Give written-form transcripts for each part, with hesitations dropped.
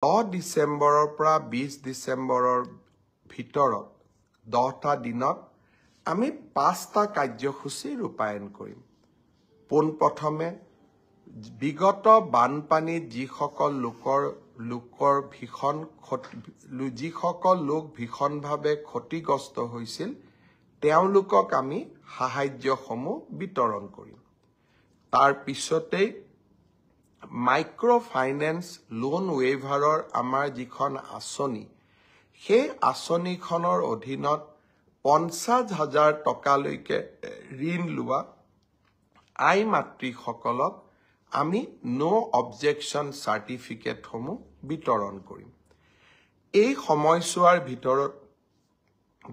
10 ডিচেম্বৰৰ পৰা 20 ডিচেম্বৰৰ ভিতৰত 10টা দিনত আমি 5টা কাৰ্যসূচী ৰূপায়ণ কৰিম। পোনপ্ৰথমে বিগত বানপানীত যিসকল লোক ভীষণভাৱে ক্ষতিগ্ৰস্ত হৈছিল তেওঁলোকক আমি সাহায্যসমূহ বিতৰণ কৰিম। তাৰ পিছতেই মাইক্ৰ ফাইনেন্স লোন ৱেইভাৰৰ আমাৰ যিখন আঁচনি সেই আঁচনিখনৰ অধীনত 50,000 টকালৈকে ঋণ লোৱা আই মাতৃসকলক আমি নো অবজেকশ্যন চাৰ্টিফিকেটসমূহ বিতৰণ কৰিম। এই সময়ছোৱাৰ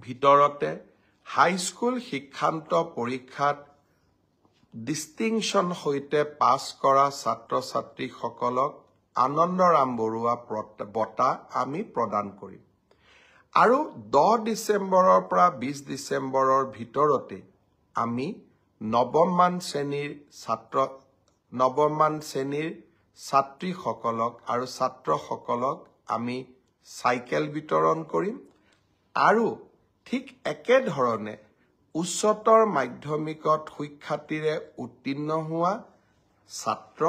ভিতৰতে হাইস্কুল শিক্ষান্ত পৰীক্ষাত ডিষ্টিংশ্যন সৈতে পাছ কৰা ছাত্ৰ ছাত্ৰীসকলক আনন্দৰাম বৰুৱা বঁটা আমি প্ৰদান কৰিম। আৰু 10 ডিচেম্বৰৰ পৰা 20 ডিচেম্বৰৰ ভিতৰতে আমি নৱম মান শ্ৰেণীৰ ছাত্ৰীসকলক আৰু ছাত্ৰসকলক আমি চাইকেল বিতৰণ কৰিম। আৰু ঠিক একেধৰণে উচ্চতৰ মাধ্যমিকত সুখ্যাতিৰে উত্তীৰ্ণ হোৱা ছাত্ৰ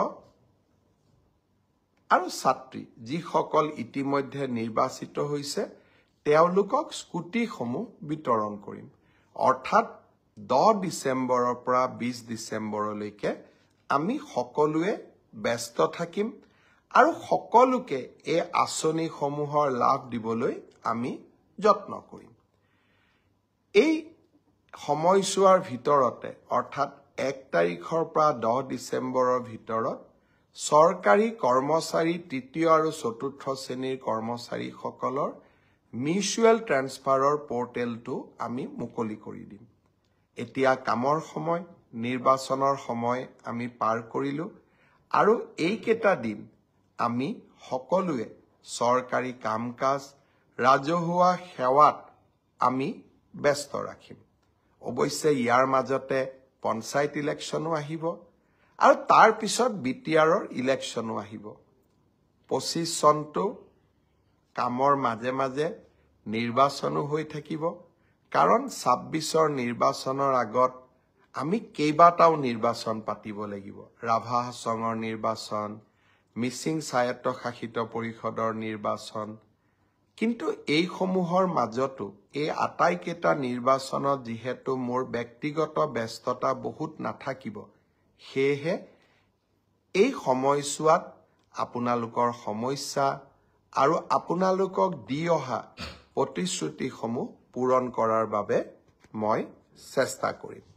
আৰু ছাত্ৰী যিসকল ইতিমধ্যে নিৰ্বাচিত হৈছে তেওঁলোকক স্কুটিসমূহ বিতৰণ কৰিম। অৰ্থাৎ 10 ডিচেম্বৰৰ পৰা 20 ডিচেম্বৰলৈকে আমি সকলোৱে ব্যস্ত থাকিম আৰু সকলোকে এই আঁচনিসমূহৰ লাভ দিবলৈ আমি যত্ন কৰিম। এই সময়ছোৱাৰ ভিতৰতে অৰ্থাৎ 1 তাৰিখৰ পৰা 10 ডিচেম্বৰৰ ভিতৰত চৰকাৰী কৰ্মচাৰী 3য় আৰু 4ৰ্থ শ্ৰেণীৰ কৰ্মচাৰীসকলৰ মিউচুৱেল ট্ৰেন্সফাৰৰ পৰ্টেলটো আমি মুকলি কৰি দিম। এতিয়া কামৰ সময়, নিৰ্বাচনৰ সময় আমি পাৰ কৰিলোঁ আৰু এইকেইটা দিন আমি সকলোৱে চৰকাৰী কাম-কাজ, ৰাজহুৱা সেৱাত আমি ব্যস্ত ৰাখিম। অৱশ্যে ইয়াৰ মাজতে পঞ্চায়ত ইলেকশ্যনো আহিব আৰু তাৰ পিছত বিটিআৰৰ ইলেকশ্যনো আহিব। 25 চনটো কামৰ মাজে মাজে নিৰ্বাচনো হৈ থাকিব, কাৰণ 26ৰ নিৰ্বাচনৰ আগত আমি কেইবাটাও নিৰ্বাচন পাতিব লাগিব। ৰাভা হাছঙৰ নিৰ্বাচন, মিচিং স্বায়ত্তশাসিত পৰিষদৰ নিৰ্বাচন। কিন্তু এইসমূহৰ মাজতো এই আটাইকেইটা নিৰ্বাচনত যিহেতু মোৰ ব্যক্তিগত ব্যস্ততা বহুত নাথাকিব, সেয়েহে এই সময়ছোৱাত আপোনালোকৰ সমস্যা আৰু আপোনালোকক দি অহা প্ৰতিশ্ৰুতিসমূহ পূৰণ কৰাৰ বাবে মই চেষ্টা কৰিম।